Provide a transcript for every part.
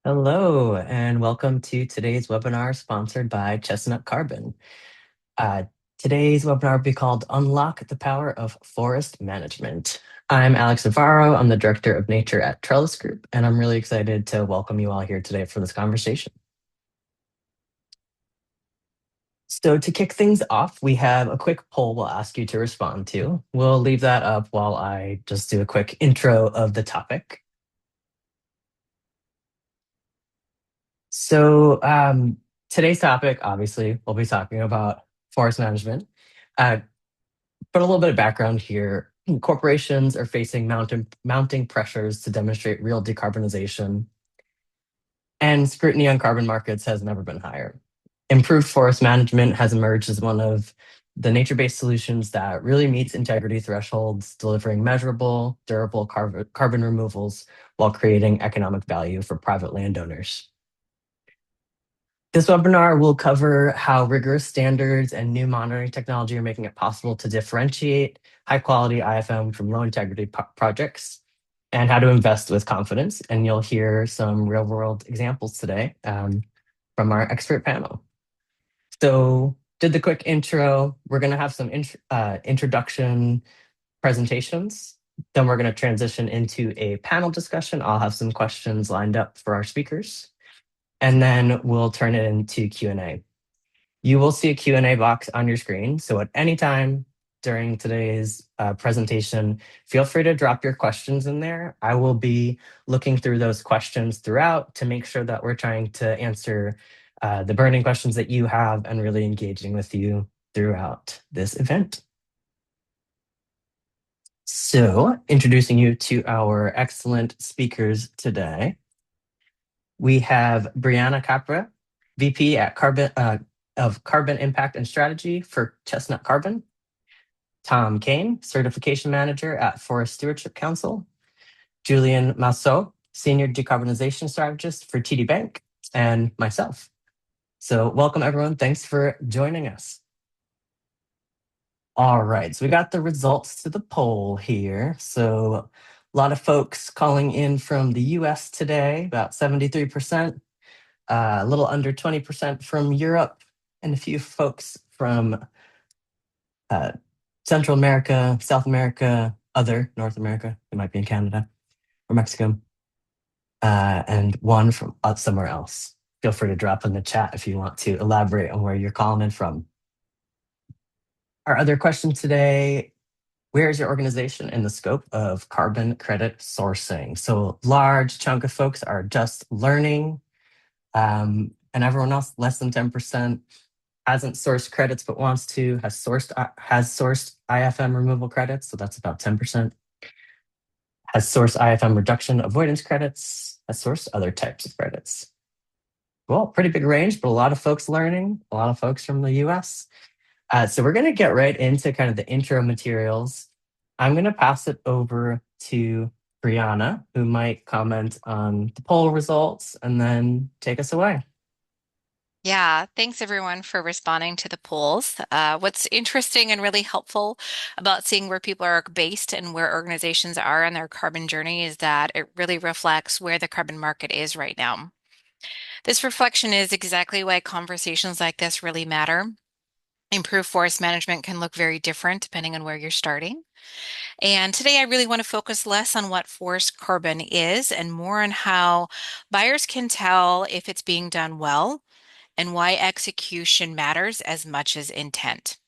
Hello, and welcome to today's webinar sponsored by Chestnut Carbon. Uh, Today's webinar will be called Unlock the Power of Forest Management. I'm Alex Novarro. I'm the Director of Nature at Trellis Group, and I'm really excited to welcome you all here today for this conversation. So to kick things off, we have a quick poll we'll ask you to respond to. We'll leave that up while I just do a quick intro of the topic. So today's topic, obviously, we'll be talking about forest management. Uh, but a little bit of background here. Corporations are facing mounting pressures to demonstrate real decarbonization, and scrutiny on carbon markets has never been higher. Improved forest management has emerged as one of the nature-based solutions that really meets integrity thresholds, delivering measurable, durable carbon removals while creating economic value for private landowners. This webinar will cover how rigorous standards and new monitoring technology are making it possible to differentiate high-quality IFM from low-integrity projects and how to invest with confidence. And you'll hear some real-world examples today from our expert panel. So did the quick intro. We're going to have some introduction presentations. Then we're going to transition into a panel discussion. I'll have some questions lined up for our speakers, and then we'll turn it into Q&A. You will see a Q&A box on your screen. So at any time during today's presentation, feel free to drop your questions in there. I will be looking through those questions throughout to make sure that we're trying to answer the burning questions that you have and really engaging with you throughout this event. So introducing you to our excellent speakers today. We have Briana Capra, VP at of Carbon Impact and Strategy for Chestnut Carbon. Tom Kain, Certification Manager at Forest Stewardship Council. Julien Manceaux, Senior Decarbonization Strategist for TD Bank, and myself. So welcome everyone. Thanks for joining us. All right, so we got the results to the poll here. So a lot of folks calling in from the US today, about 73%, a little under 20% from Europe, and a few folks from Central America, South America, other North America. It might be in Canada or Mexico, and one from somewhere else. Feel free to drop in the chat if you want to elaborate on where you're calling in from. Our other question today: where is your organization in the scope of carbon credit sourcing? So large chunk of folks are just learning, and everyone else, less than 10%, hasn't sourced credits but wants to, has sourced IFM removal credits, so that's about 10%. Has sourced IFM reduction avoidance credits, has sourced other types of credits. Well, pretty big range, but a lot of folks learning, a lot of folks from the US. So we're going to get right into kind of the intro materials. I'm going to pass it over to Briana, who might comment on the poll results and then take us away. Yeah, thanks everyone for responding to the polls. What's interesting and really helpful about seeing where people are based and where organizations are on their carbon journey is that it really reflects where the carbon market is right now. This reflection is exactly why conversations like this really matter. Improved forest management can look very different depending on where you're starting. And today I really want to focus less on what forest carbon is and more on how buyers can tell if it's being done well and why execution matters as much as intent.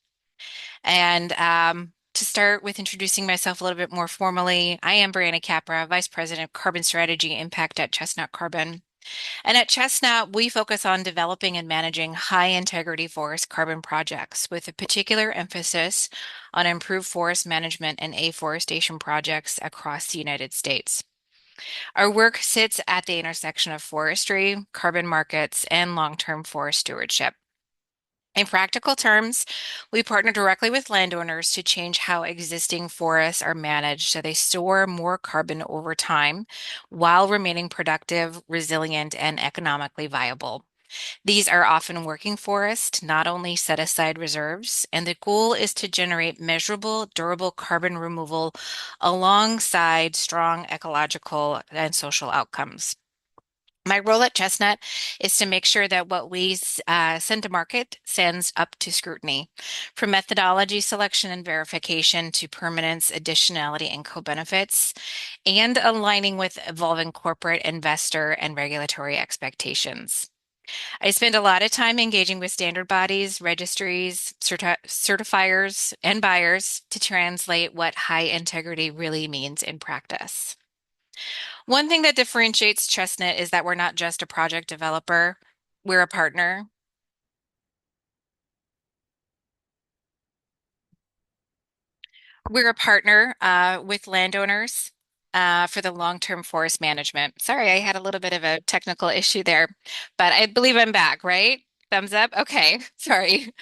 And to start with introducing myself a little bit more formally, I am Briana Capra, Vice President of Carbon Strategy Impact at Chestnut Carbon. And at Chestnut, we focus on developing and managing high integrity forest carbon projects with a particular emphasis on improved forest management and afforestation projects across the United States. Our work sits at the intersection of forestry, carbon markets, and long-term forest stewardship. In practical terms, we partner directly with landowners to change how existing forests are managed so they store more carbon over time while remaining productive, resilient, and economically viable. These are often working forests, not only set aside reserves, and the goal is to generate measurable, durable carbon removal alongside strong ecological and social outcomes. My role at Chestnut is to make sure that what we send to market stands up to scrutiny, from methodology selection and verification to permanence, additionality, and co-benefits, and aligning with evolving corporate, investor, and regulatory expectations. I spend a lot of time engaging with standard bodies, registries, certifiers, and buyers to translate what high integrity really means in practice. One thing that differentiates Chestnut is that we're not just a project developer, we're a partner. We're a partner with landowners for the long-term forest management. Sorry, I had a little bit of a technical issue there, but I believe I'm back, right? Thumbs up? Okay, sorry.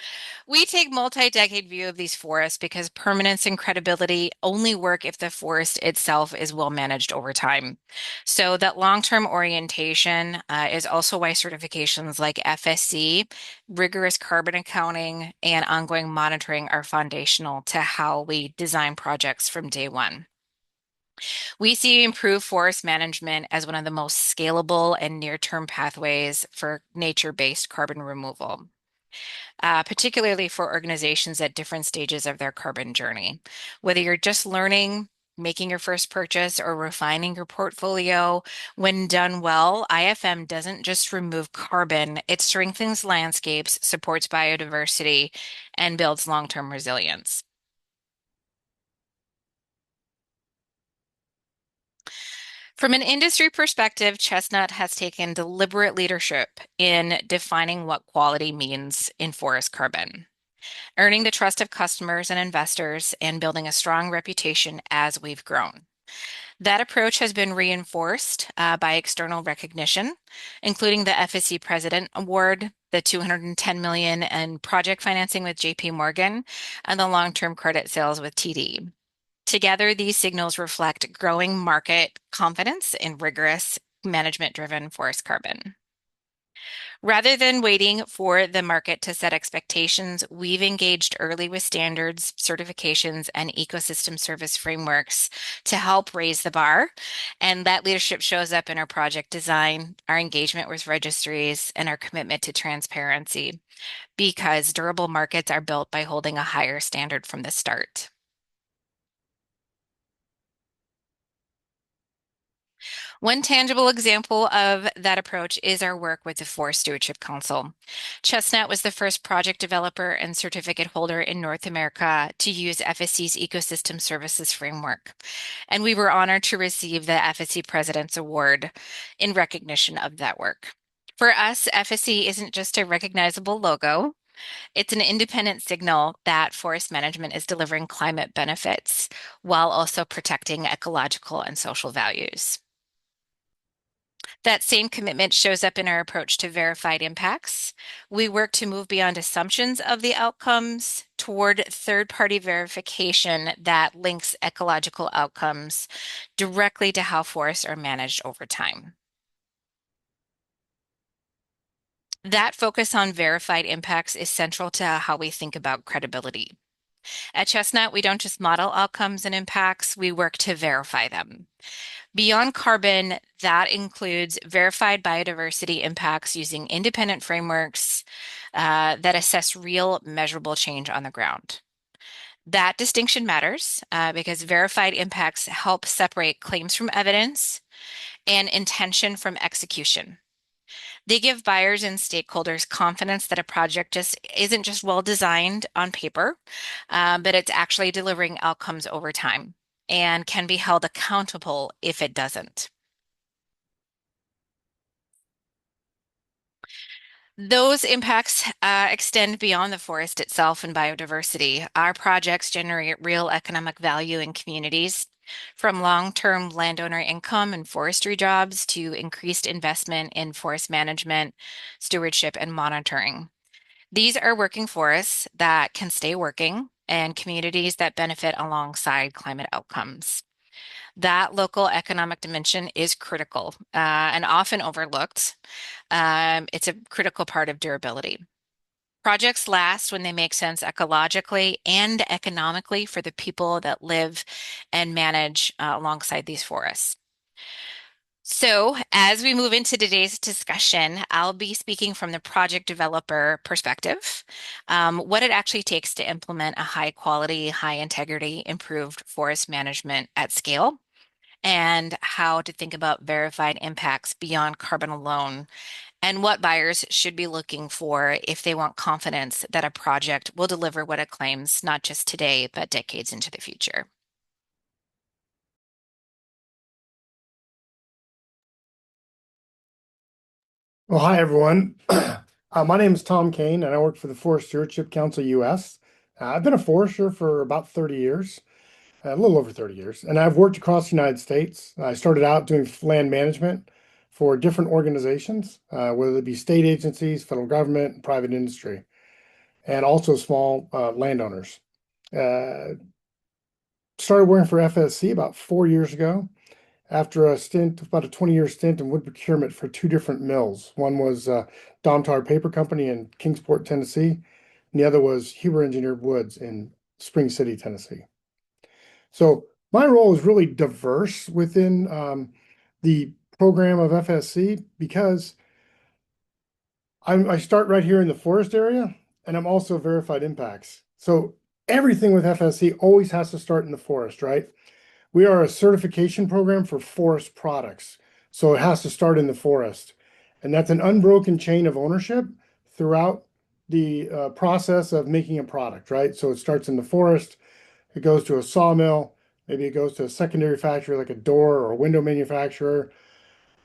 We take multi-decade view of these forests because permanence and credibility only work if the forest itself is well managed over time. So that long-term orientation is also why certifications like FSC, rigorous carbon accounting, and ongoing monitoring are foundational to how we design projects from day one. We see improved forest management as one of the most scalable and near-term pathways for nature-based carbon removal, particularly for organizations at different stages of their carbon journey. Whether you're just learning, making your first purchase, or refining your portfolio, when done well, IFM doesn't just remove carbon, it strengthens landscapes, supports biodiversity, and builds long-term resilience. From an industry perspective, Chestnut has taken deliberate leadership in defining what quality means in forest carbon, earning the trust of customers and investors, and building a strong reputation as we've grown. That approach has been reinforced by external recognition, including the FSC President Award, the 210 million in project financing with JP Morgan, and the long-term credit sales with TD. Together, these signals reflect growing market confidence in rigorous management-driven forest carbon. Rather than waiting for the market to set expectations, we've engaged early with standards, certifications, and ecosystem service frameworks to help raise the bar. And that leadership shows up in our project design, our engagement with registries, and our commitment to transparency, because durable markets are built by holding a higher standard from the start. One tangible example of that approach is our work with the Forest Stewardship Council. Chestnut was the first project developer and certificate holder in North America to use FSC's Ecosystem Services Framework, and we were honored to receive the FSC President's Award in recognition of that work. For us, FSC isn't just a recognizable logo. It's an independent signal that forest management is delivering climate benefits while also protecting ecological and social values. That same commitment shows up in our approach to verified impacts. We work to move beyond assumptions of the outcomes toward third-party verification that links ecological outcomes directly to how forests are managed over time. That focus on verified impacts is central to how we think about credibility. At Chestnut, we don't just model outcomes and impacts, we work to verify them. Beyond carbon, that includes verified biodiversity impacts using independent frameworks that assess real measurable change on the ground. That distinction matters because verified impacts help separate claims from evidence and intention from execution. They give buyers and stakeholders confidence that a project just isn't just well designed on paper, but it's actually delivering outcomes over time and can be held accountable if it doesn't. Those impacts extend beyond the forest itself and biodiversity. Our projects generate real economic value in communities, from long-term landowner income and forestry jobs to increased investment in forest management, stewardship, and monitoring. These are working forests that can stay working and communities that benefit alongside climate outcomes. That local economic dimension is critical and often overlooked. It's a critical part of durability. Projects last when they make sense ecologically and economically for the people that live and manage alongside these forests. So, as we move into today's discussion, I'll be speaking from the project developer perspective, what it actually takes to implement a high quality, high integrity, improved forest management at scale, and how to think about verified impacts beyond carbon alone, and what buyers should be looking for if they want confidence that a project will deliver what it claims, not just today, but decades into the future. Well, hi, everyone. My name is Tom Kain, and I work for the Forest Stewardship Council US. I've been a forester for about 30 years, a little over 30 years, and I've worked across the United States. I started out doing land management for different organizations, whether it be state agencies, federal government, and private industry, and also small landowners. Uh, Started working for FSC about 4 years ago after a stint, about a 20-year stint in wood procurement for two different mills. One was Domtar Paper Company in Kingsport, Tennessee, and the other was Huber Engineered Woods in Spring City, Tennessee. So my role is really diverse within the program of FSC because I start right here in the forest area, and I'm also verified impacts. So everything with FSC always has to start in the forest, right? We are a certification program for forest products. So it has to start in the forest. And that's an unbroken chain of ownership throughout the process of making a product, right? So it starts in the forest, it goes to a sawmill, maybe it goes to a secondary factory like a door or a window manufacturer,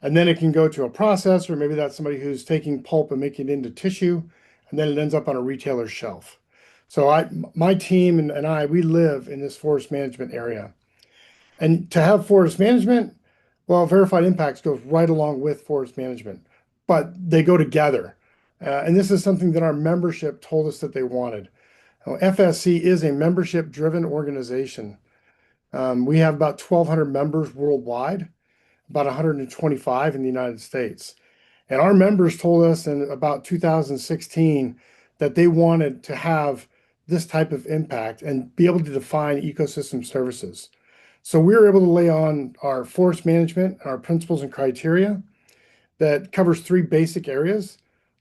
and then it can go to a processor. Maybe that's somebody who's taking pulp and making it into tissue, and then it ends up on a retailer's shelf. So my team and I, we live in this forest management area. And to have forest management, well, verified impacts goes right along with forest management, but they go together. And this is something that our membership told us that they wanted. Now, FSC is a membership-driven organization. We have about 1,200 members worldwide, about 125 in the United States. And our members told us in about 2016 that they wanted to have this type of impact and be able to define ecosystem services. So we were able to lay on our forest management, our principles and criteria that covers three basic areas: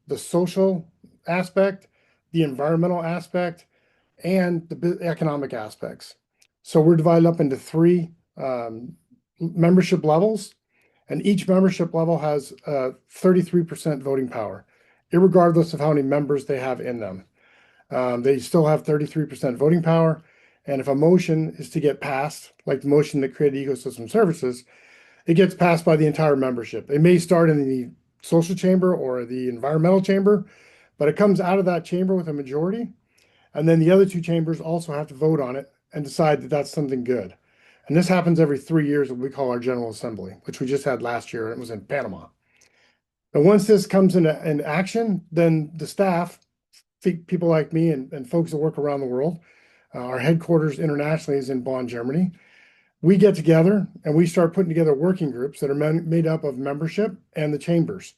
the social aspect, the environmental aspect, and the economic aspects. So we're divided up into three membership levels, and each membership level has 33% voting power, irregardless of how many members they have in them. They still have 33% voting power. And if a motion is to get passed, like the motion that created ecosystem services, it gets passed by the entire membership. It may start in the social chamber or the environmental chamber, but it comes out of that chamber with a majority. And then the other two chambers also have to vote on it and decide that that's something good. And this happens every 3 years, what we call our General Assembly, which we just had last year, and it was in Panama. And once this comes into action, then the staff, people like me and folks that work around the world, our headquarters internationally is in Bonn, Germany. We get together and we start putting together working groups that are made up of membership and the chambers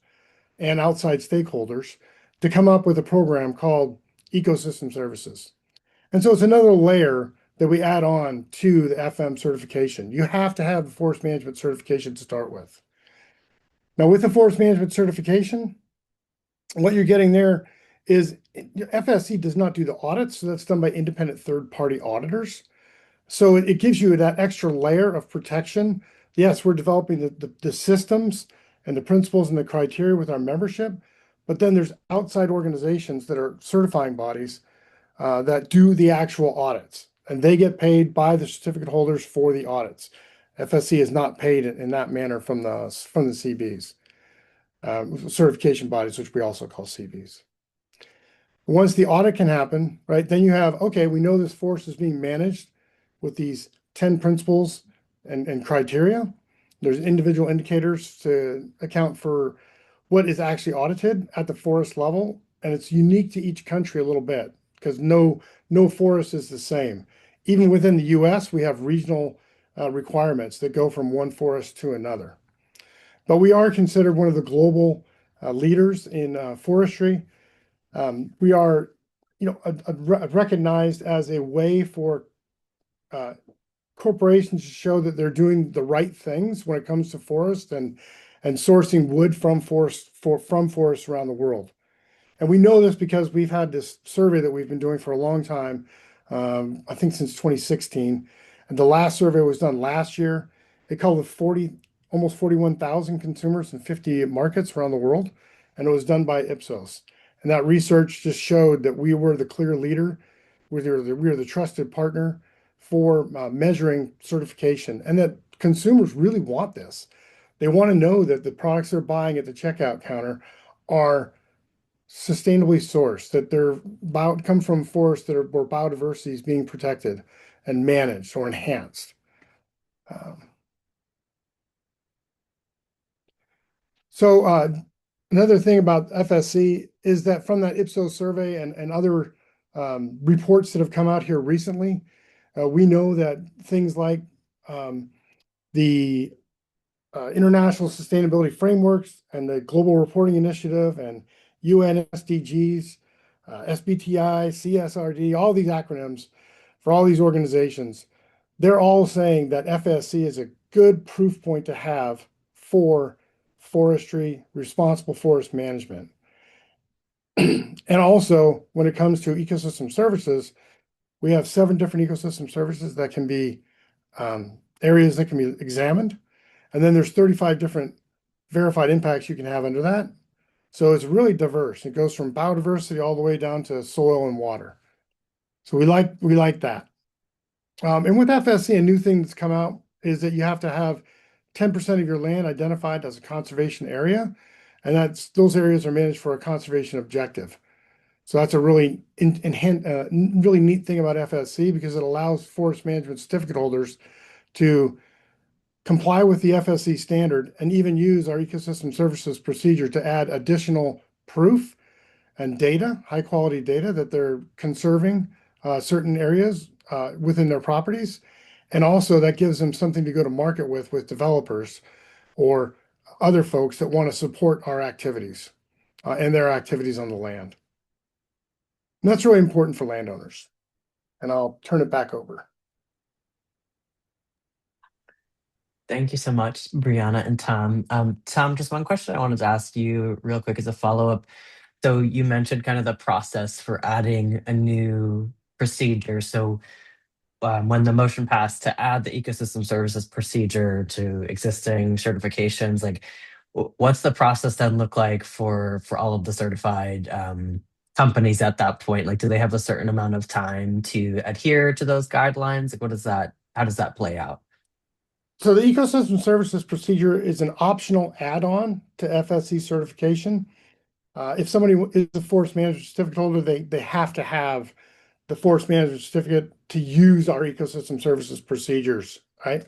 and outside stakeholders to come up with a program called Ecosystem Services. And so it's another layer that we add on to the FM certification. You have to have the forest management certification to start with. Now, with the forest management certification, what you're getting there is FSC does not do the audits, so that's done by independent third-party auditors. So it gives you that extra layer of protection. Yes, we're developing the systems and the principles and the criteria with our membership, but then there's outside organizations that are certifying bodies that do the actual audits, and they get paid by the certificate holders for the audits. FSC is not paid in that manner from the CBs, certification bodies, which we also call CBs. Once the audit can happen, right, then you have, okay, we know this forest is being managed with these 10 principles and criteria. There's individual indicators to account for what is actually audited at the forest level, and it's unique to each country a little bit because no forest is the same. Even within the US, we have regional requirements that go from one forest to another. But we are considered one of the global leaders in forestry. We are, recognized as a way for corporations to show that they're doing the right things when it comes to forest and sourcing wood from forests around the world. And we know this because we've had this survey that we've been doing for a long time, I think since 2016. And the last survey was done last year. It covered almost 41,000 consumers in 50 markets around the world, and it was done by Ipsos. And that research just showed that we were the clear leader, we were the trusted partner for measuring certification, and that consumers really want this. They want to know that the products they're buying at the checkout counter are sustainably sourced, that they're come from forests where biodiversity is being protected and managed or enhanced. So another thing about FSC is that from that Ipsos survey and other reports that have come out here recently, we know that things like the international sustainability frameworks and the Global Reporting Initiative and UN SDGs, SBTI, CSRD, all these acronyms for all these organizations, they're all saying that FSC is a good proof point to have for forestry, responsible forest management. And also, when it comes to ecosystem services, we have 7 different ecosystem services that can be areas that can be examined. And then there's 35 different verified impacts you can have under that. So it's really diverse. It goes from biodiversity all the way down to soil and water. So we like that. And with FSC, a new thing that's come out is that you have to have 10% of your land identified as a conservation area, and those areas are managed for a conservation objective. So that's a really really neat thing about FSC, because it allows forest management certificate holders to comply with the FSC standard and even use our ecosystem services procedure to add additional proof and data, high quality data, that they're conserving certain areas within their properties. And also that gives them something to go to market with developers or other folks that want to support our activities and their activities on the land. And that's really important for landowners. And I'll turn it back over. Thank you so much, Briana and Tom. Tom, just one question I wanted to ask you real quick as a follow-up. So you mentioned kind of the process for adding a new procedure. So when the motion passed to add the ecosystem services procedure to existing certifications, like what's the process then look like for all of the certified companies at that point? Like, do they have a certain amount of time to adhere to those guidelines? Like, how does that play out? So the ecosystem services procedure is an optional add-on to FSC certification. If somebody is a forest management certificate holder, they have to have the forest management certificate to use our ecosystem services procedures, right?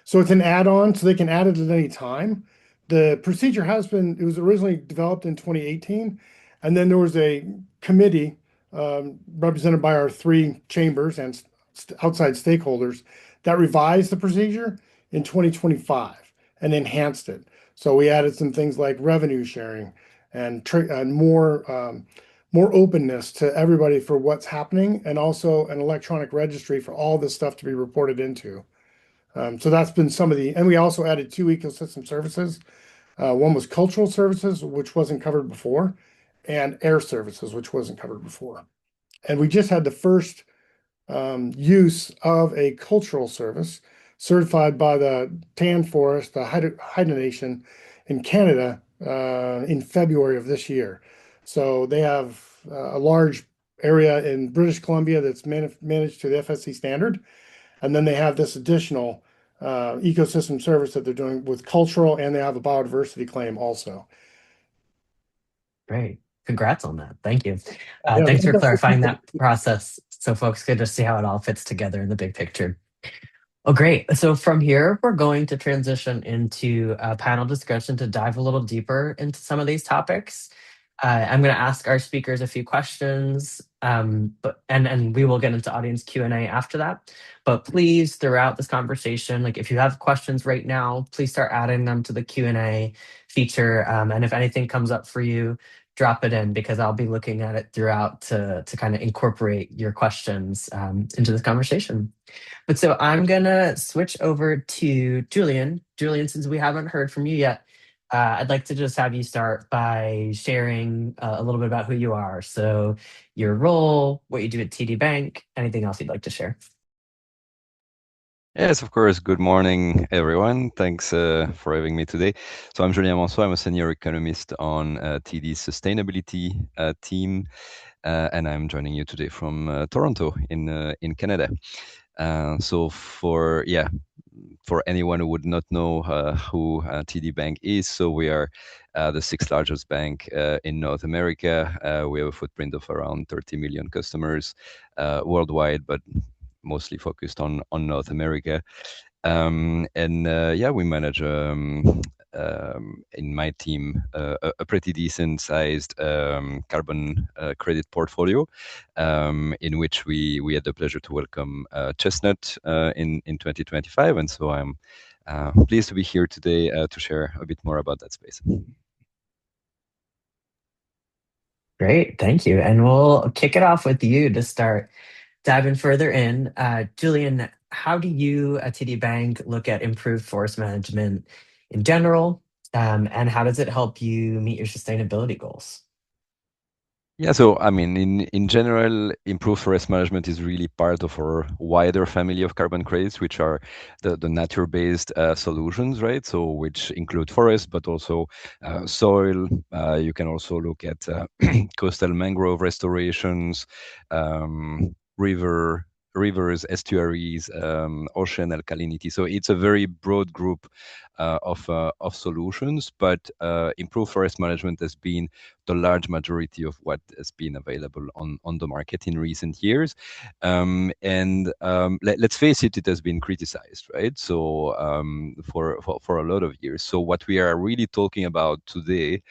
So it's an add-on, so they can add it at any time. The procedure it was originally developed in 2018, and then there was a committee represented by our 3 chambers and outside stakeholders that revised the procedure in 2025 and enhanced it. So we added some things like revenue sharing and more openness to everybody for what's happening, and also an electronic registry for all this stuff to be reported into. So that's been and we also added 2 ecosystem services. One was cultural services, which wasn't covered before, and air services, which wasn't covered before. And we just had the first use of a cultural service certified by the Tan Forest, the Haida Nation in Canada, in February of this year. So they have a large area in British Columbia that's managed to the FSC standard. And then they have this additional ecosystem service that they're doing with cultural, and they have a biodiversity claim also. Great. Congrats on that. Thank you. Yeah, Thanks for clarifying that process so folks could just see how it all fits together in the big picture. Oh, great. So from here, we're going to transition into a panel discussion to dive a little deeper into some of these topics. I'm going to ask our speakers a few questions, and we will get into audience Q&A after that. But please, throughout this conversation, like if you have questions right now, please start adding them to the Q&A feature. And if anything comes up for you, drop it in because I'll be looking at it throughout to kind of incorporate your questions into this conversation. But so I'm gonna switch over to Julien. Julien, since we haven't heard from you yet, I'd like to just have you start by sharing a little bit about who you are. So your role, what you do at TD Bank, anything else you'd like to share. Yes, of course. Good morning, everyone. Thanks for having me today. So I'm Julien Manceaux. I'm a senior economist on TD's sustainability team, and I'm joining you today from Toronto in Canada. So for anyone who would not know who TD Bank is, so we are the sixth largest bank in North America. We have a footprint of around 30 million customers worldwide, but mostly focused on North America. We manage in my team a pretty decent sized carbon credit portfolio, in which we had the pleasure to welcome Chestnut in 2025, and so I'm pleased to be here today to share a bit more about that space. Great, thank you. And we'll kick it off with you to start diving further in. Julien, how do you at TD Bank look at improved forest management in general? And how does it help you meet your sustainability goals? Yeah, so I mean, in general, improved forest management is really part of our wider family of carbon credits, which are the nature-based solutions, right? So which include forest, but also soil. You can also look at coastal mangrove restorations, rivers, estuaries, ocean alkalinity. So it's a very broad group of solutions, but improved forest management has been the large majority of what has been available on the market in recent years. Let's face it, it has been criticized, right? So for a lot of years. So what we are really talking about today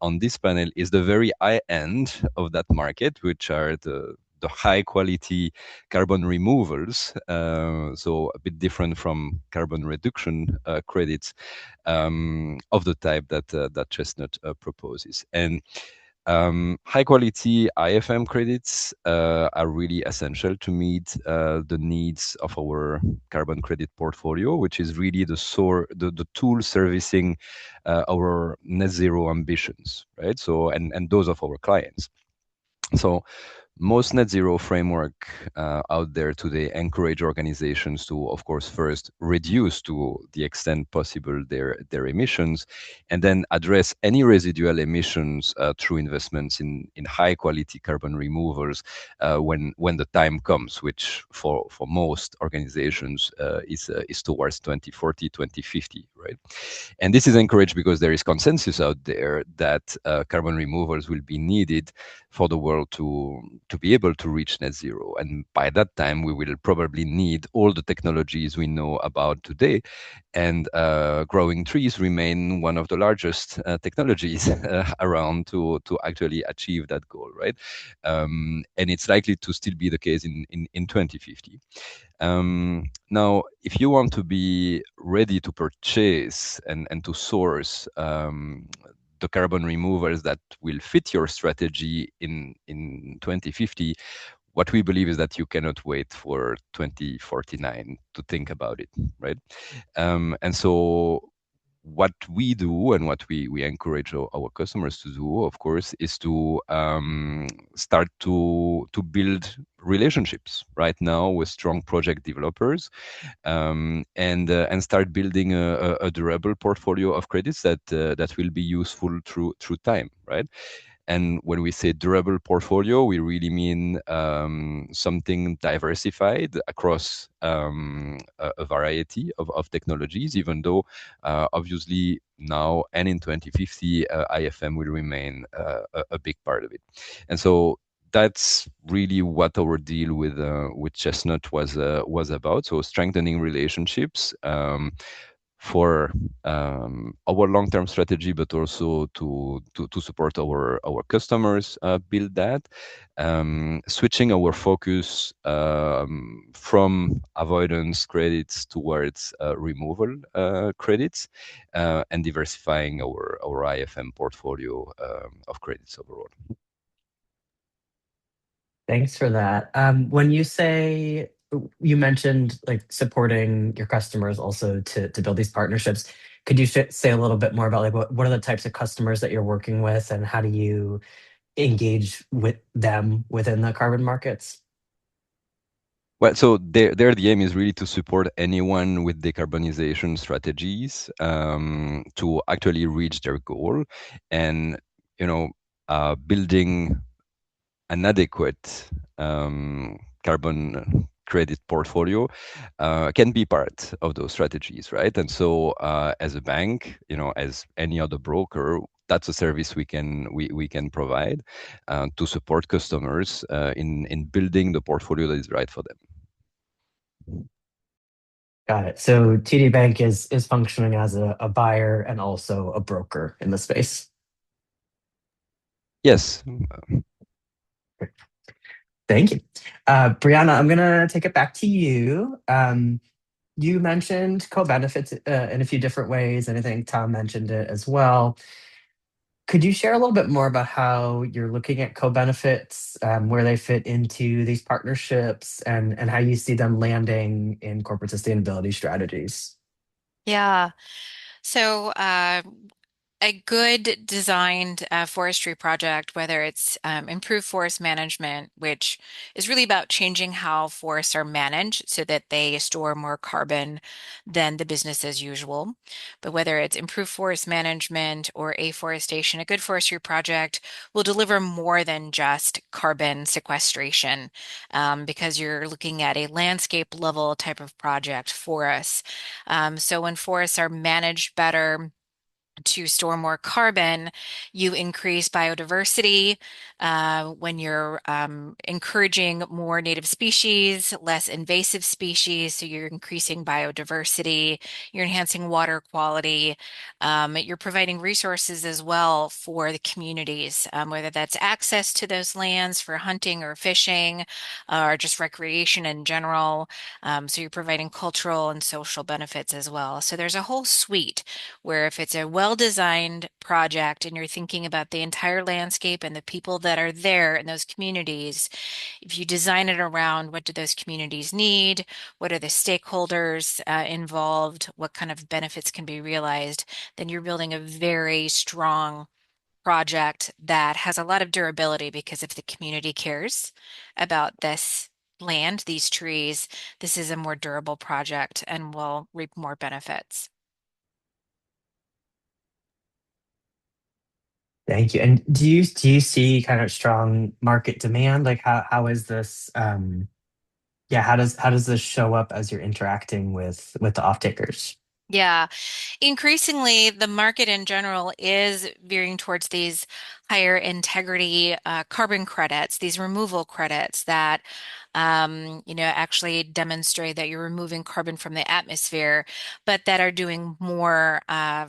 on this panel is the very high end of that market, which are the high quality carbon removals, so a bit different from carbon reduction credits of the type that Chestnut proposes. And high quality IFM credits are really essential to meet the needs of our carbon credit portfolio, which is really the tool servicing our net zero ambitions, right? So and those of our clients. So most net zero framework out there today encourage organizations to, of course, first reduce to the extent possible their emissions, and then address any residual emissions through investments in high quality carbon removals when the time comes, which for most organizations is towards 2040, 2050, right? And this is encouraged because there is consensus out there that carbon removals will be needed for the world to be able to reach net zero. And by that time, we will probably need all the technologies we know about today. And growing trees remain one of the largest technologies around to actually achieve that goal, right? And it's likely to still be the case in 2050. Now, if you want to be ready to purchase and to source the carbon removals that will fit your strategy in 2050, what we believe is that you cannot wait for 2049 to think about it, right? And so what we do and what we encourage our customers to do, of course, is to start to build relationships right now with strong project developers, and start building a durable portfolio of credits that will be useful through time, right? And when we say durable portfolio, we really mean something diversified across a variety of technologies, even though obviously now and in 2050, IFM will remain a big part of it. And so that's really what our deal with Chestnut was about. So strengthening relationships, for our long-term strategy, but also to support our customers build that. Switching our focus from avoidance credits towards removal credits, and diversifying our IFM portfolio of credits overall. Thanks for that. When you mentioned like supporting your customers also to build these partnerships, could you say a little bit more about like what are the types of customers that you're working with and how do you engage with them within the carbon markets? Well, so there the aim is really to support anyone with decarbonization strategies to actually reach their goal, and building an adequate carbon credit portfolio can be part of those strategies, right? And so, as a bank, as any other broker, that's a service we can provide to support customers in building the portfolio that is right for them. Got it. So TD Bank is functioning as a buyer and also a broker in the space. Yes. Thank you. Briana, I'm gonna take it back to you. You mentioned co-benefits in a few different ways, and I think Tom mentioned it as well. Could you share a little bit more about how you're looking at co-benefits, where they fit into these partnerships, and how you see them landing in corporate sustainability strategies? Yeah. So, a good designed forestry project, whether it's improved forest management, which is really about changing how forests are managed so that they store more carbon than the business as usual. But whether it's improved forest management or afforestation, a good forestry project will deliver more than just carbon sequestration, because you're looking at a landscape level type of project for us. So when forests are managed better, to store more carbon, you increase biodiversity. When you're encouraging more native species, less invasive species, so you're increasing biodiversity, you're enhancing water quality, you're providing resources as well for the communities, whether that's access to those lands for hunting or fishing, or just recreation in general. So you're providing cultural and social benefits as well. So there's a whole suite where if it's a well-designed project and you're thinking about the entire landscape and the people that are there in those communities, if you design it around what do those communities need, what are the stakeholders involved, what kind of benefits can be realized, then you're building a very strong project that has a lot of durability, because if the community cares about this land, these trees, this is a more durable project and will reap more benefits. Thank you. And do you see kind of strong market demand? Like how is this yeah, how does this show up as you're interacting with the off-takers? Yeah, increasingly, the market in general is veering towards these higher integrity carbon credits, these removal credits that actually demonstrate that you're removing carbon from the atmosphere, but that are doing more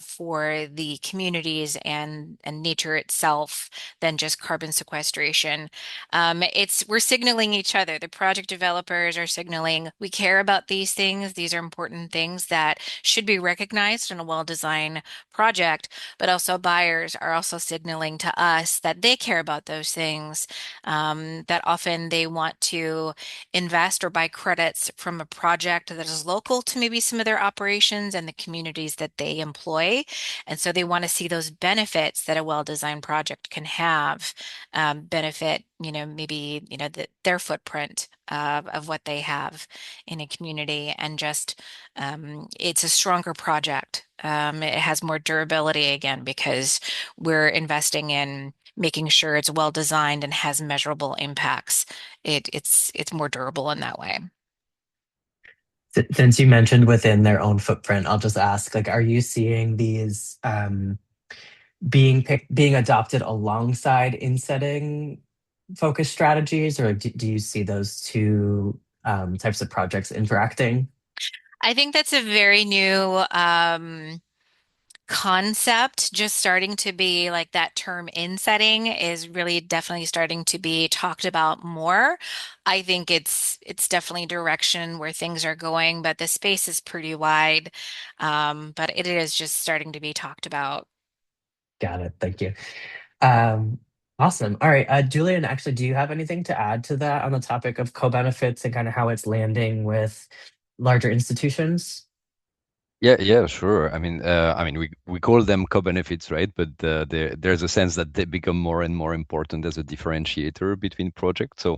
for the communities and nature itself than just carbon sequestration. We're signaling each other. The project developers are signaling we care about these things. These are important things that should be recognized in a well-designed project, but also buyers are also signaling to us that they care about those things, that often they want to invest or buy credits from a project that is local to maybe some of their operations and the communities that they employ. And so they want to see those benefits that a well-designed project can have, benefit, maybe, their footprint of what they have in a community, and just it's a stronger project. It has more durability again because we're investing in making sure it's well designed and has measurable impacts. It's more durable in that way. Since you mentioned within their own footprint, I'll just ask, like, are you seeing these being adopted alongside in setting focus strategies, or do you see those two types of projects interacting? I think that's a very new concept, just starting to be like that term insetting is really definitely starting to be talked about more. I think it's definitely direction where things are going, but the space is pretty wide. But it is just starting to be talked about. Got it. Thank you. Um, awesome. All right. Julian, actually, do you have anything to add to that on the topic of co-benefits and kind of how it's landing with larger institutions? Yeah, yeah, sure. We call them co-benefits, right? But there's a sense that they become more and more important as a differentiator between projects. So,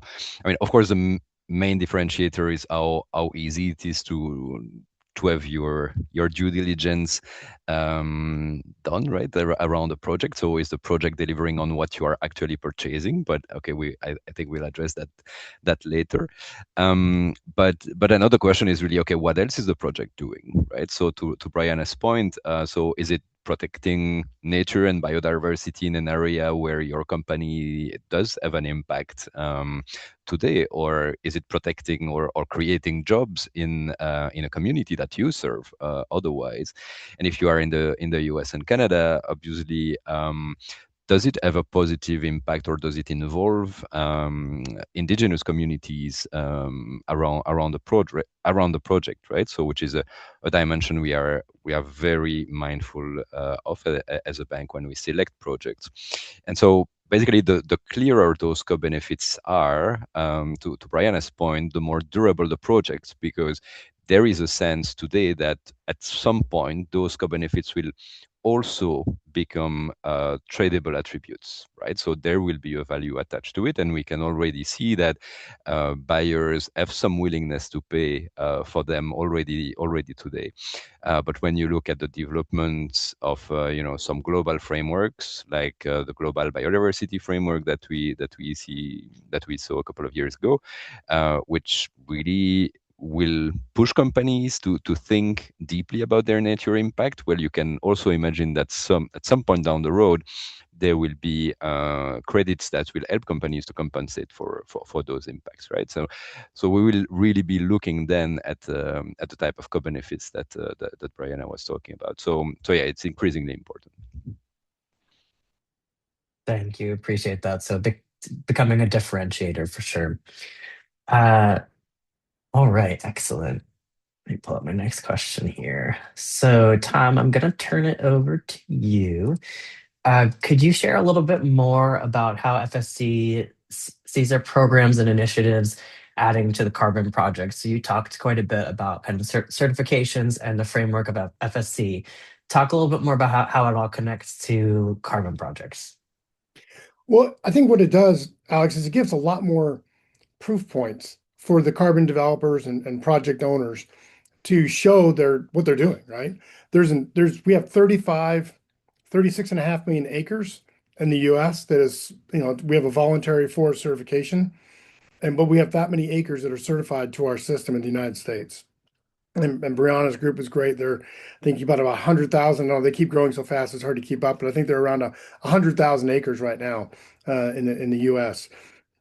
of course, the main differentiator is how easy it is to have your due diligence done, right, around the project. So, is the project delivering on what you are actually purchasing? But okay, I think we'll address that later. But another question is really, okay, what else is the project doing, right? So to Briana's point, so is it protecting nature and biodiversity in an area where your company does have an impact today, or is it protecting or creating jobs in a community that you serve otherwise? And if you are in the US and Canada, obviously. Does it have a positive impact, or does it involve indigenous communities around the project, right? So, which is a dimension we are very mindful of as a bank when we select projects, and so. Basically, the clearer those co-benefits are, to Briana's point, the more durable the projects, because there is a sense today that at some point those co-benefits will also become tradable attributes, right? So there will be a value attached to it, and we can already see that buyers have some willingness to pay for them already today. But when you look at the developments of some global frameworks, like the global biodiversity framework that we saw a couple of years ago, which really will push companies to think deeply about their nature impact. Well, you can also imagine that at some point down the road, there will be credits that will help companies to compensate for those impacts, right? So we will really be looking then at the type of co-benefits that Briana was talking about. So yeah, it's increasingly important. Thank you. Appreciate that. So becoming a differentiator for sure. Uh, all right. Excellent. Let me pull up my next question here. So, Tom, I'm going to turn it over to you. Could you share a little bit more about how FSC sees their programs and initiatives adding to the carbon project? So you talked quite a bit about kind of certifications and the framework of FSC. Talk a little bit more about how it all connects to carbon projects. Well, I think what it does, Alex, is it gives a lot more proof points for the carbon developers and project owners to show what they're doing, right? We have 36.5 million acres in the US that is, we have a voluntary forest certification, but we have that many acres that are certified to our system in the United States. And Briana's group is great. They're thinking about 100,000. No, they keep growing so fast it's hard to keep up, but I think they're around 100,000 acres right now in the US.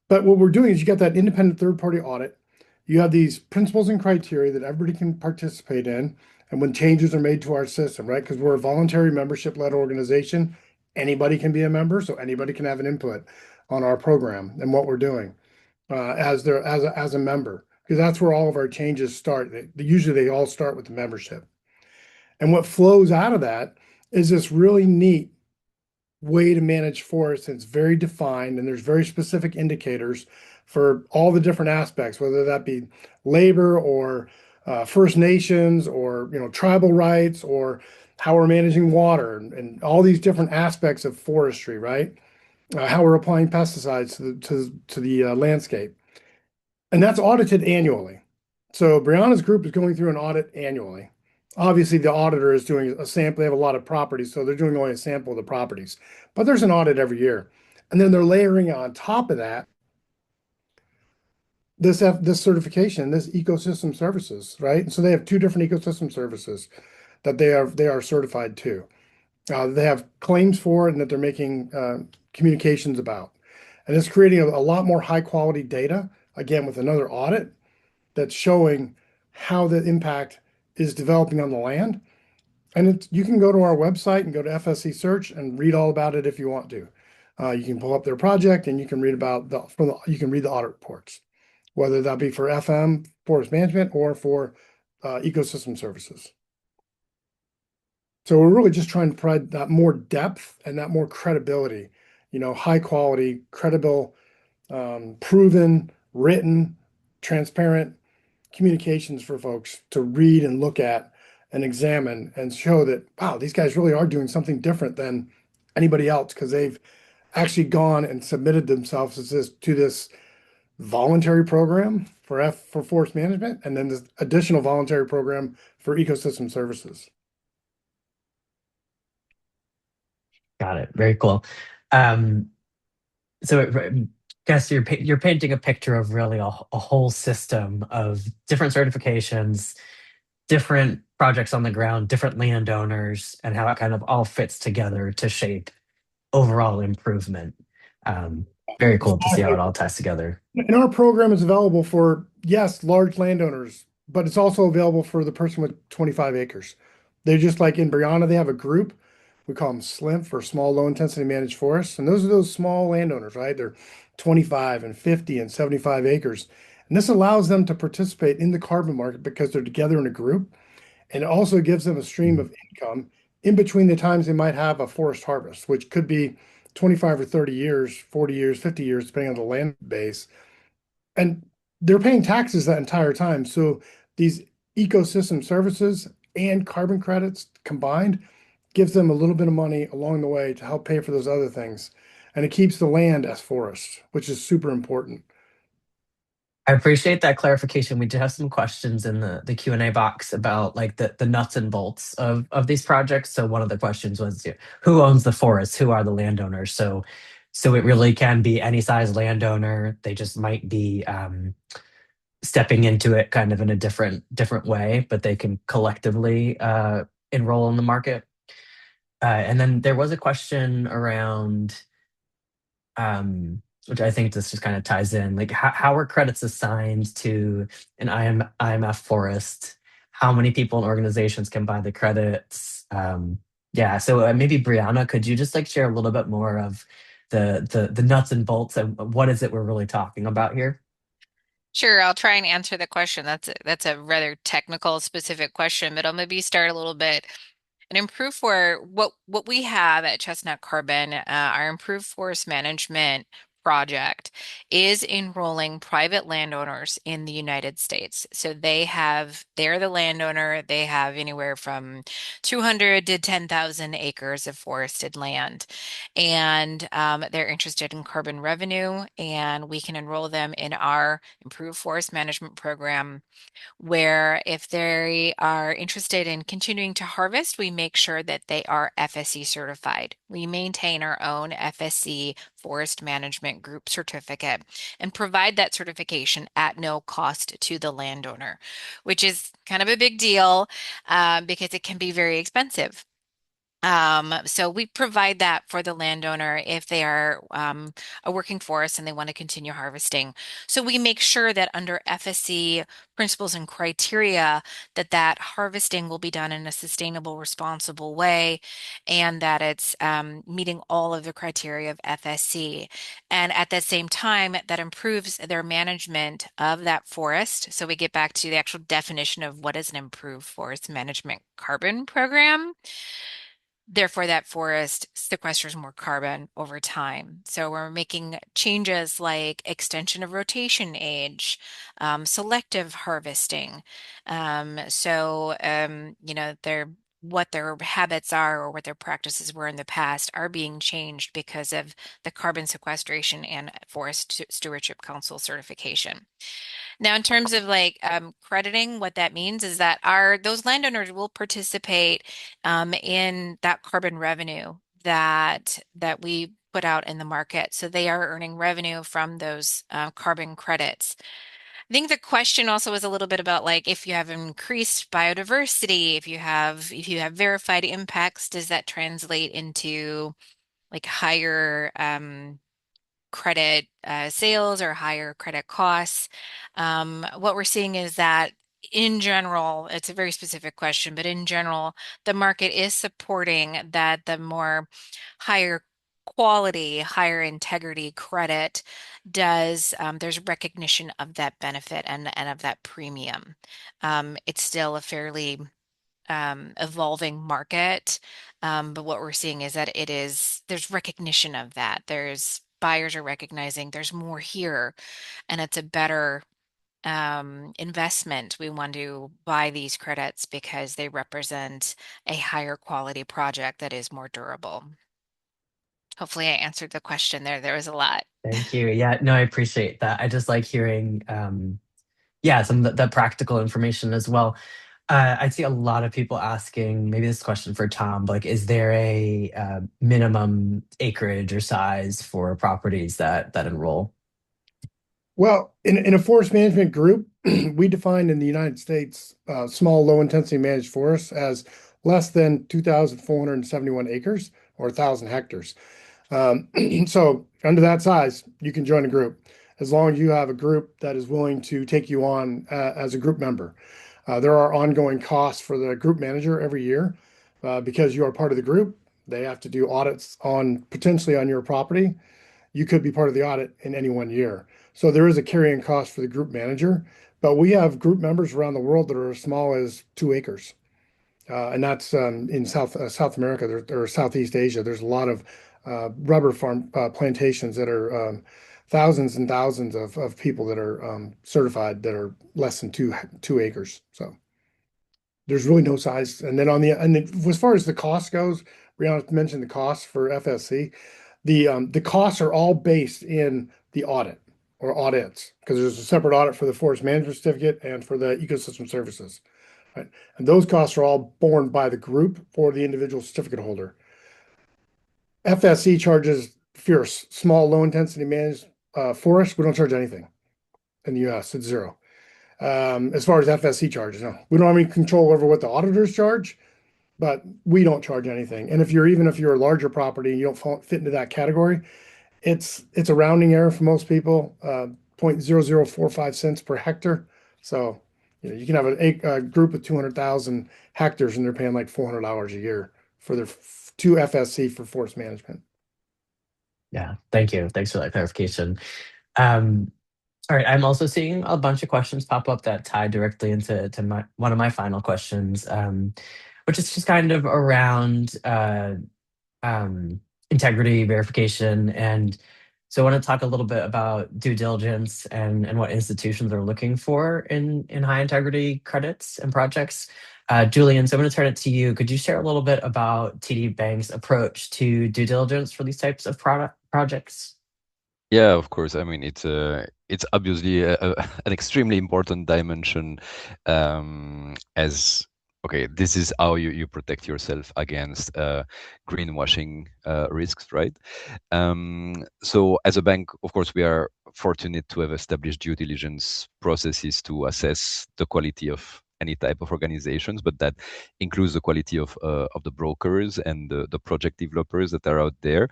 But what we're doing is you got that independent third party audit. You have these principles and criteria that everybody can participate in. And when changes are made to our system, right? Because we're a voluntary membership led organization, anybody can be a member, so anybody can have an input on our program and what we're doing as a member, because that's where all of our changes start. Usually they all start with the membership. And what flows out of that is this really neat way to manage forests. It's very defined, and there's very specific indicators for all the different aspects, whether that be labor or First Nations or tribal rights or how we're managing water and all these different aspects of forestry, right? How we're applying pesticides to the landscape, and that's audited annually. So Briana's group is going through an audit annually. Obviously, the auditor is doing a sample. They have a lot of properties, so they're doing only a sample of the properties. But there's an audit every year. And then they're layering on top of that this certification, this ecosystem services, right? So they have two different ecosystem services that they are certified to. They have claims for it and that they're making communications about. And it's creating a lot more high quality data, again, with another audit that's showing how the impact is developing on the land. And you can go to our website and go to FSC search and read all about it if you want to. You can pull up their project and you can read about you can read the audit reports, whether that be for FM, forest management, or for ecosystem services. So we're really just trying to provide that more depth and that more credibility, high quality, credible, proven, written, transparent communications for folks to read and look at and examine and show that, wow, these guys really are doing something different than anybody else because they've actually gone and submitted themselves to this voluntary program for forest management and then this additional voluntary program for ecosystem services. Got it. Very cool. Um, I guess you're painting a picture of really a whole system of different certifications, different projects on the ground, different landowners, and how it kind of all fits together to shape overall improvement. Um, Very cool to see how it all ties together. And our program is available for, yes, large landowners, but it's also available for the person with 25 acres. They're just like in Briana, they have a group. We call them SLIMP for small low intensity managed forests. And those are those small landowners, right? They're 25 and 50 and 75 acres. And this allows them to participate in the carbon market because they're together in a group. And it also gives them a stream of income in between the times they might have a forest harvest, which could be 25 or 30 years, 40 years, 50 years, depending on the land base. And they're paying taxes that entire time. So these ecosystem services and carbon credits combined gives them a little bit of money along the way to help pay for those other things. And it keeps the land as forest, which is super important. I appreciate that clarification. We did have some questions in the Q&A box about like the nuts and bolts of these projects. So one of the questions was, who owns the forest? Who are the landowners? So it really can be any size landowner. They just might be stepping into it kind of in a different way, but they can collectively enroll in the market. And then there was a question around which I think this just kind of ties in. Like, how are credits assigned to an IMF forest? How many people and organizations can buy the credits? Yeah, so maybe Briana, could you just like share a little bit more of the nuts and bolts and what is it we're really talking about here? Sure, I'll try and answer the question. That's a rather technical, specific question, but I'll maybe start a little bit. An improved for what we have at Chestnut Carbon, our improved forest management project is enrolling private landowners in the United States. So they're the landowner. They have anywhere from 200 to 10,000 acres of forested land. And they're interested in carbon revenue, and we can enroll them in our improved forest management program where if they are interested in continuing to harvest, we make sure that they are FSC certified. We maintain our own FSC Forest Management Group certificate and provide that certification at no cost to the landowner, which is kind of a big deal because it can be very expensive. So we provide that for the landowner if they are a working forest and they want to continue harvesting. So we make sure that under FSC principles and criteria that harvesting will be done in a sustainable, responsible way, and that it's meeting all of the criteria of FSC. And at the same time, that improves their management of that forest. So we get back to the actual definition of what is an improved forest management carbon program. Therefore, that forest sequesters more carbon over time. So we're making changes like extension of rotation age, selective harvesting. What their habits are or what their practices were in the past are being changed because of the Carbon Sequestration and Forest Stewardship Council certification. Now, in terms of like crediting, what that means is that those landowners will participate in that carbon revenue that we put out in the market. So they are earning revenue from those carbon credits. I think the question also was a little bit about like if you have increased biodiversity, if you have verified impacts, does that translate into like higher credit sales or higher credit costs? What we're seeing is that in general, it's a very specific question, but in general, the market is supporting that the more higher quality, higher integrity credit does, there's recognition of that benefit and of that premium. It's still a fairly evolving market, but what we're seeing is that there's recognition of that. There's buyers are recognizing there's more here, and it's a better investment. We want to buy these credits because they represent a higher quality project that is more durable. Hopefully, I answered the question there. There was a lot. Thank you. Yeah, no, I appreciate that. I just like hearing, yeah, some of the practical information as well. I see a lot of people asking, maybe this question for Tom, like, is there a minimum acreage or size for properties that enroll? Well, in a forest management group, we define in the United States small, low intensity managed forests as less than 2,471 acres or 1,000 hectares. So under that size, you can join a group as long as you have a group that is willing to take you on as a group member. There are ongoing costs for the group manager every year because you are part of the group. They have to do audits on potentially on your property. You could be part of the audit in any 1 year. So there is a carrying cost for the group manager, but we have group members around the world that are as small as 2 acres. And that's in South America or Southeast Asia. There's a lot of rubber farm plantations that are thousands and thousands of people that are certified that are less than two acres. So there's really no size. And then as far as the cost goes, Briana mentioned the cost for FSC. The costs are all based in the audit or audits because there's a separate audit for the forest management certificate and for the ecosystem services. Right? And those costs are all borne by the group or the individual certificate holder. FSC charges if you're a small, low intensity managed forest, we don't charge anything in the US. It's zero. As far as FSC charges, no, we don't have any control over what the auditors charge, but we don't charge anything. And even if you're a larger property and you don't fit into that category, it's a rounding error for most people, 0.0045 cents per hectare. So you can have a group of 200,000 hectares and they're paying like $400 a year for their two FSC for forest management. Yeah, thank you. Thanks for that clarification. Um, all right, I'm also seeing a bunch of questions pop up that tie directly into one of my final questions, which is just kind of around integrity verification. And so I want to talk a little bit about due diligence and what institutions are looking for in high integrity credits and projects. Julien, so I'm going to turn it to you. Could you share a little bit about TD Bank's approach to due diligence for these types of projects? Yeah, of course. I mean, it's obviously an extremely important dimension, as okay, this is how you protect yourself against greenwashing risks, right? So as a bank, of course, we are fortunate to have established due diligence processes to assess the quality of any type of organizations, but that includes the quality of the brokers and the project developers that are out there.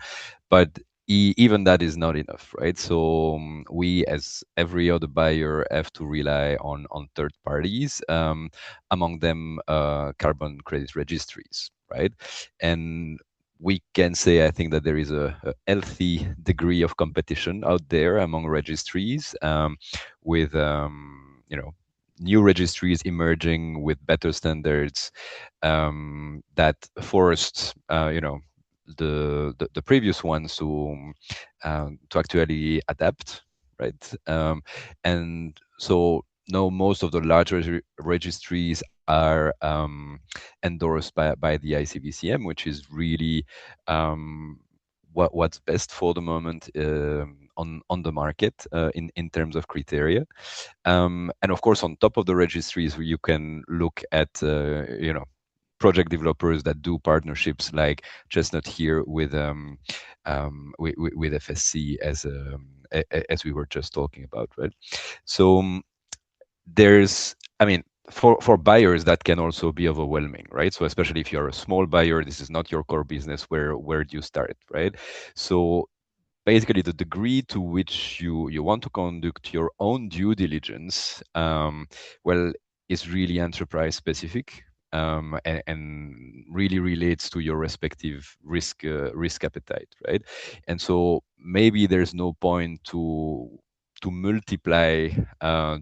But even that is not enough, right? So we, as every other buyer, have to rely on third parties, among them carbon credit registries, right? And we can say, I think, that there is a healthy degree of competition out there among registries, with new registries emerging with better standards, that forced the previous ones to actually adapt, right? And so now most of the larger registries are endorsed by the ICVCM, which is really what's best for the moment on the market in terms of criteria. And of course, on top of the registries, you can look at project developers that do partnerships like Chestnut here with FSC, as we were just talking about, right? So for buyers that can also be overwhelming, right? So especially if you're a small buyer, this is not your core business. Where do you start, right? So basically, the degree to which you want to conduct your own due diligence, well, is really enterprise specific, and really relates to your respective risk appetite, right? And so maybe there's no point to multiply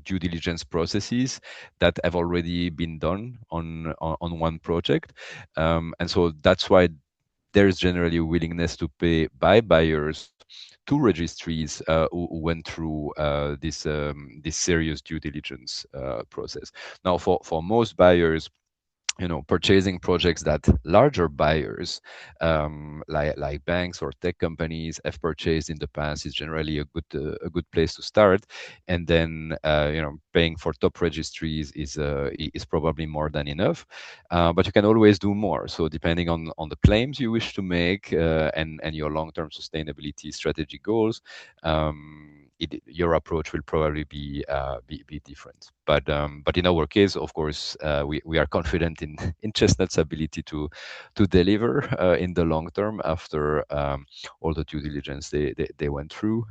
due diligence processes that have already been done on one project, and so that's why there's generally a willingness to pay by buyers to registries who went through this serious due diligence process. Now, for most buyers, purchasing projects that larger buyers, like banks or tech companies have purchased in the past, is generally a good place to start. And then paying for top registries is probably more than enough, but you can always do more. So depending on the claims you wish to make, and your long-term sustainability strategy goals, your approach will probably be different. But in our case, of course, we are confident in Chestnut's ability to deliver in the long term after all the due diligence they went through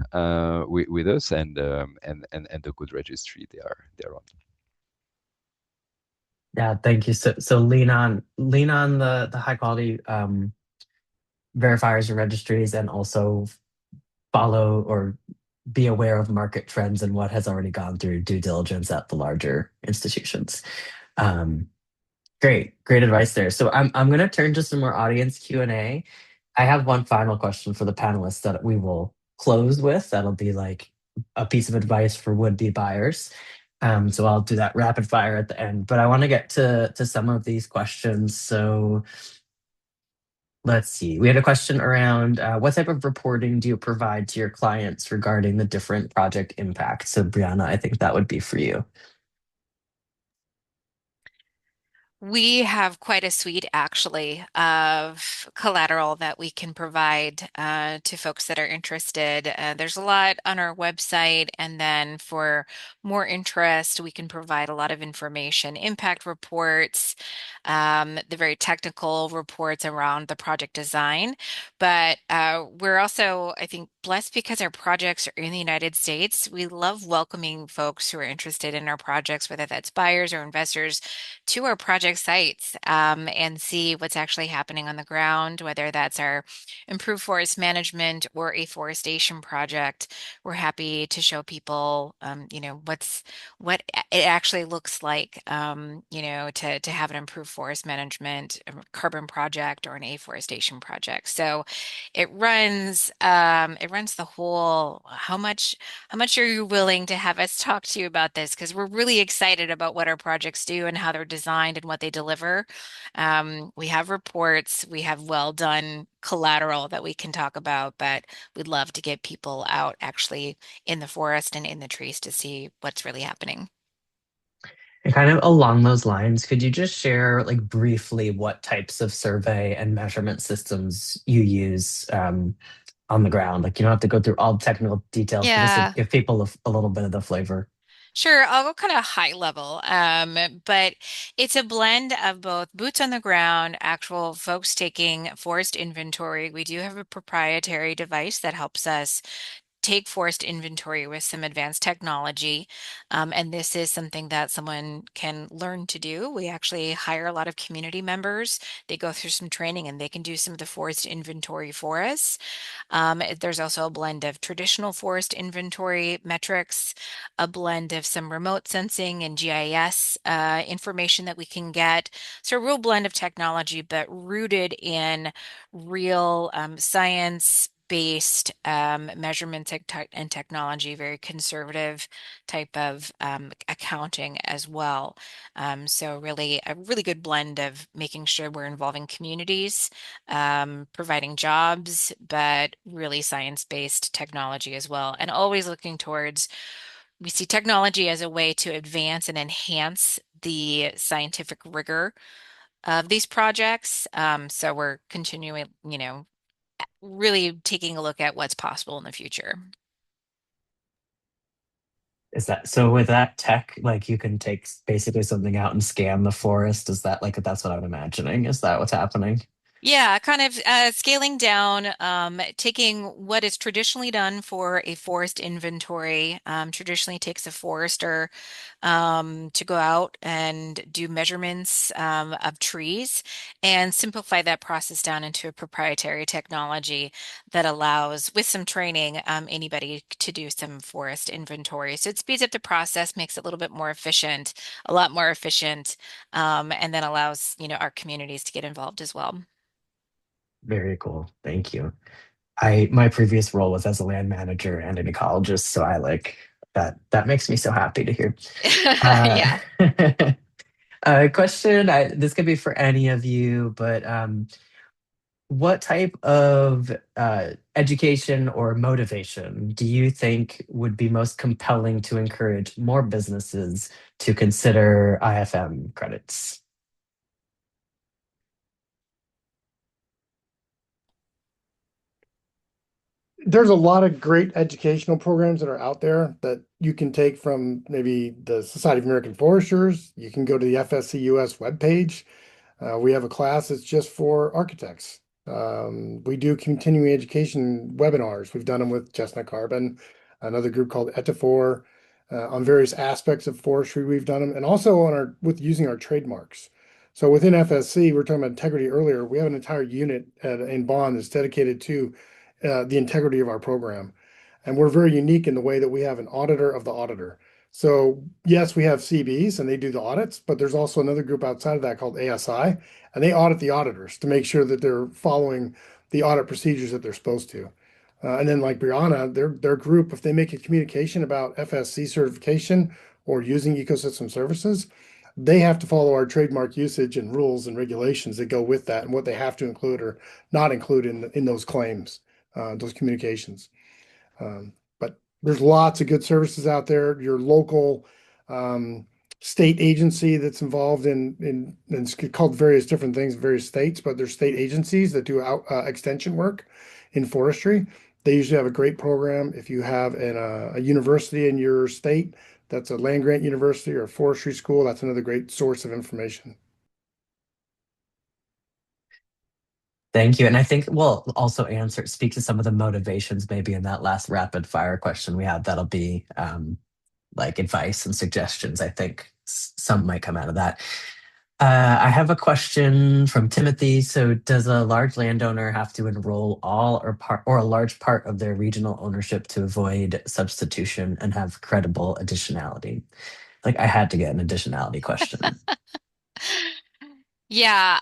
with us, and the good registry they're on. Yeah, thank you. So lean on the high quality verifiers and registries, and also follow or be aware of market trends and what has already gone through due diligence at the larger institutions. Um, great advice there. So I'm going to turn to some more audience Q&A. I have one final question for the panelists that we will close with. That'll be like a piece of advice for would-be buyers. So I'll do that rapid fire at the end. But I want to get to some of these questions. So let's see. We had a question around what type of reporting do you provide to your clients regarding the different project impacts? So Briana, I think that would be for you. We have quite a suite, actually, of collateral that we can provide to folks that are interested. There's a lot on our website, and then for more interest, we can provide a lot of information, impact reports, the very technical reports around the project design. But we're also, I think, blessed because our projects are in the United States. We love welcoming folks who are interested in our projects, whether that's buyers or investors, to our project sites, and see what's actually happening on the ground, whether that's our improved forest management or afforestation project. We're happy to show people, what it actually looks like, to have an improved forest management carbon project or an afforestation project. So it runs the whole, how much are you willing to have us talk to you about this? Because we're really excited about what our projects do and how they're designed and what they deliver. We have reports, we have well done collateral that we can talk about, but we'd love to get people out actually in the forest and in the trees to see what's really happening. And kind of along those lines, could you just share, like, briefly what types of survey and measurement systems you use on the ground? Like, you don't have to go through all the technical details, but just to Yeah. give people a little bit of the flavor. Sure, I'll go kind of high level, but it's a blend of both boots on the ground, actual folks taking forest inventory. We do have a proprietary device that helps us take forest inventory with some advanced technology. And this is something that someone can learn to do. We actually hire a lot of community members. They go through some training and they can do some of the forest inventory for us. There's also a blend of traditional forest inventory metrics, a blend of some remote sensing and GIS information that we can get. So a real blend of technology, but rooted in real science based measurements and technology, very conservative type of accounting as well. So really a really good blend of making sure we're involving communities, providing jobs, but really science-based technology as well. And always looking towards, we see technology as a way to advance and enhance the scientific rigor of these projects. So we're continuing, really taking a look at what's possible in the future. Is that so? With that tech, like, you can take basically something out and scan the forest? Is that, like, that's what I'm imagining? Is that what's happening? Yeah, kind of scaling down, taking what is traditionally done for a forest inventory. Traditionally takes a forester to go out and do measurements of trees and simplify that process down into a proprietary technology that allows, with some training, anybody to do some forest inventory. So it speeds up the process, makes it a little bit more efficient, a lot more efficient, and then allows, our communities to get involved as well. Very cool. Thank you. My previous role was as a land manager and an ecologist, so I like that. That makes me so happy to hear. Uh, Yeah. question. This could be for any of you, but what type of education or motivation do you think would be most compelling to encourage more businesses to consider IFM credits? There's a lot of great educational programs that are out there that you can take from maybe the Society of American Foresters. You can go to the FSCUS webpage. We have a class that's just for architects. We do continuing education webinars. We've done them with Chestnut Carbon, another group called Etafor, on various aspects of forestry. We've done them, and also on our with using our trademarks. So within FSC, we were talking about integrity earlier. We have an entire unit in Bond that's dedicated to the integrity of our program, and we're very unique in the way that we have an auditor of the auditor. So yes, we have CBs and they do the audits, but there's also another group outside of that called ASI, and they audit the auditors to make sure that they're following the audit procedures that they're supposed to. And then like Briana, their group, if they make a communication about FSC certification or using ecosystem services, they have to follow our trademark usage and rules and regulations that go with that and what they have to include or not include in those claims, those communications. But there's lots of good services out there. Your local state agency that's involved in it's called various different things in various states, but there's state agencies that do extension work in forestry. They usually have a great program. If you have a university in your state, that's a land grant university or a forestry school, that's another great source of information. Thank you. And I think we'll also speak to some of the motivations maybe in that last rapid fire question we had. That'll be like advice and suggestions. I think some might come out of that. I have a question from Timothy. So, does a large landowner have to enroll all or a large part of their regional ownership to avoid substitution and have credible additionality? Like, I had to get an additionality question. Yeah,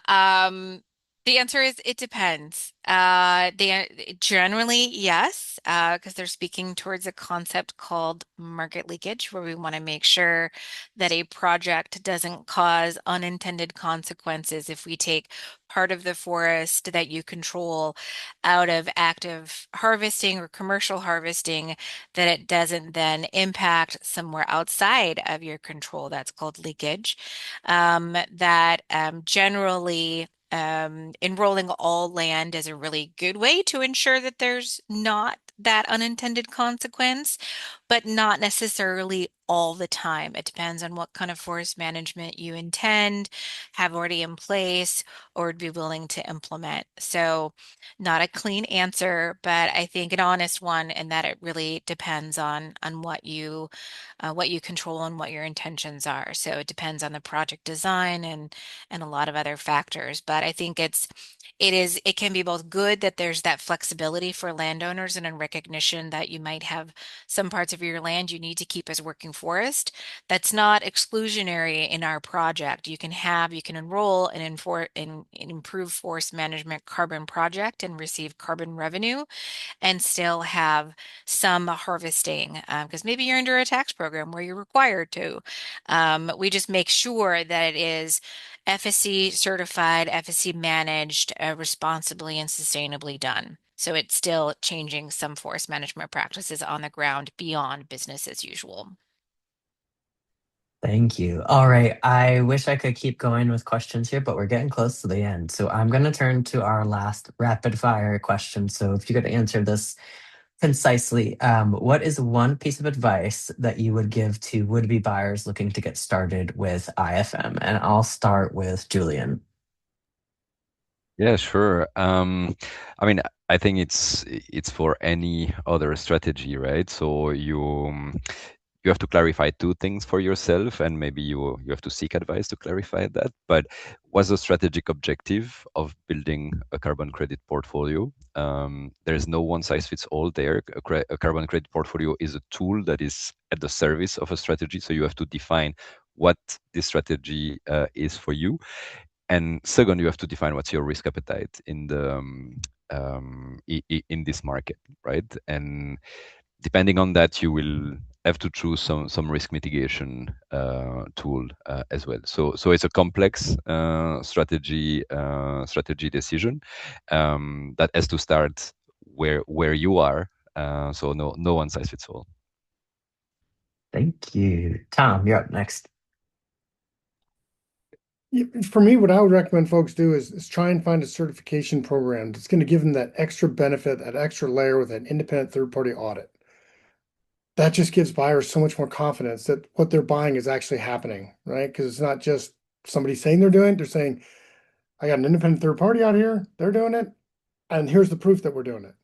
the answer is it depends. Generally, yes, because they're speaking towards a concept called market leakage, where we want to make sure that a project doesn't cause unintended consequences if we take part of the forest that you control out of active harvesting or commercial harvesting, that it doesn't then impact somewhere outside of your control. That's called leakage. That generally enrolling all land is a really good way to ensure that there's not that unintended consequence, but not necessarily all the time. It depends on what kind of forest management you intend, have already in place, or would be willing to implement. So, not a clean answer, but I think an honest one, in that it really depends on what you control and what your intentions are. So it depends on the project design and a lot of other factors. But I think it can be both good that there's that flexibility for landowners and in recognition that you might have some parts of your land you need to keep as working forest. That's not exclusionary in our project. You can enroll in improve forest management carbon project and receive carbon revenue and still have some harvesting because maybe you're under a tax program where you're required to. We just make sure that it is FSC certified, FSC managed, responsibly and sustainably done. So it's still changing some forest management practices on the ground beyond business as usual. Thank you. All right. I wish I could keep going with questions here, but we're getting close to the end. So I'm going to turn to our last rapid fire question. So if you could answer this concisely, what is one piece of advice that you would give to would-be buyers looking to get started with IFM? And I'll start with Julien. Yeah, sure. I mean, I think it's for any other strategy, right? So you have to clarify two things for yourself, and maybe you have to seek advice to clarify that. But what's the strategic objective of building a carbon credit portfolio? There's no one size fits all there. A carbon credit portfolio is a tool that is at the service of a strategy. So you have to define what this strategy is for you, and second, you have to define what's your risk appetite in the in this market, right? And depending on that, you will have to choose some risk mitigation tool as well. So it's a complex strategy decision that has to start where you are. So no one size fits all. Thank you. Tom, you're up next. For me, what I would recommend folks do is try and find a certification program that's going to give them that extra benefit, that extra layer with an independent third-party audit. That just gives buyers so much more confidence that what they're buying is actually happening, right? Because it's not just somebody saying they're doing it, they're saying, I got an independent third party out here, they're doing it, and here's the proof that we're doing it.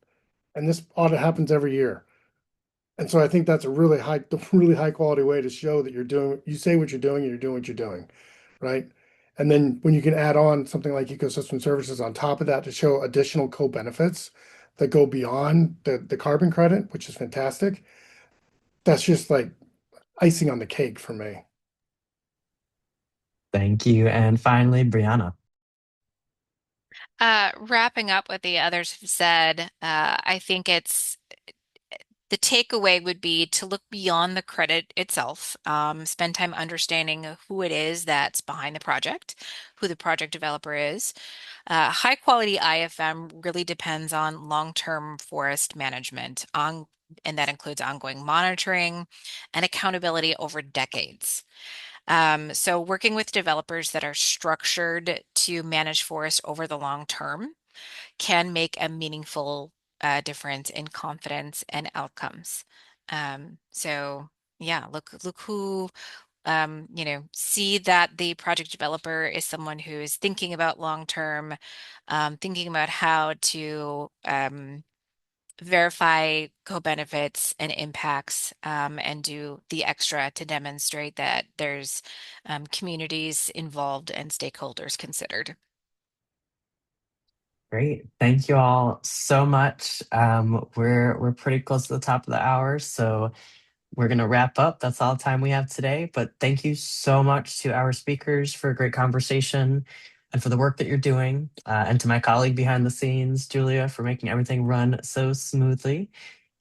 And this audit happens every year. And so I think that's a really high quality way to show that you say what you're doing and you're doing what you're doing, right? And then when you can add on something like ecosystem services on top of that to show additional co-benefits that go beyond the carbon credit, which is fantastic. That's just like icing on the cake for me. Thank you. And finally, Briana. Wrapping up what the others have said, I think the takeaway would be to look beyond the credit itself, spend time understanding who it is that's behind the project, who the project developer is. High quality IFM really depends on long-term forest management, and that includes ongoing monitoring and accountability over decades. So working with developers that are structured to manage forest over the long term can make a meaningful difference in confidence and outcomes. So yeah, look who see that the project developer is someone who is thinking about long term, thinking about how to verify co-benefits and impacts, and do the extra to demonstrate that there's communities involved and stakeholders considered. Great. Thank you all so much. We're pretty close to the top of the hour, so we're gonna wrap up. That's all the time we have today. But thank you so much to our speakers for a great conversation and for the work that you're doing, and to my colleague behind the scenes, Julia, for making everything run so smoothly.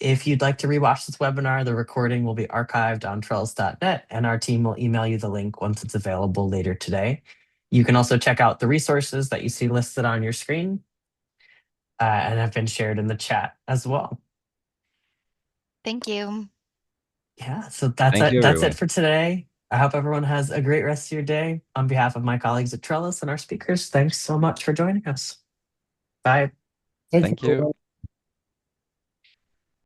If you'd like to rewatch this webinar, the recording will be archived on trellis.net, and our team will email you the link once it's available later today. You can also check out the resources that you see listed on your screen, and have been shared in the chat as well. Thank you. Yeah, so that's Thank it. you, That's it everyone. for today. I hope everyone has a great rest of your day. On behalf of my colleagues at Trellis and our speakers, thanks so much for joining us. Bye. Thank Thank you. you.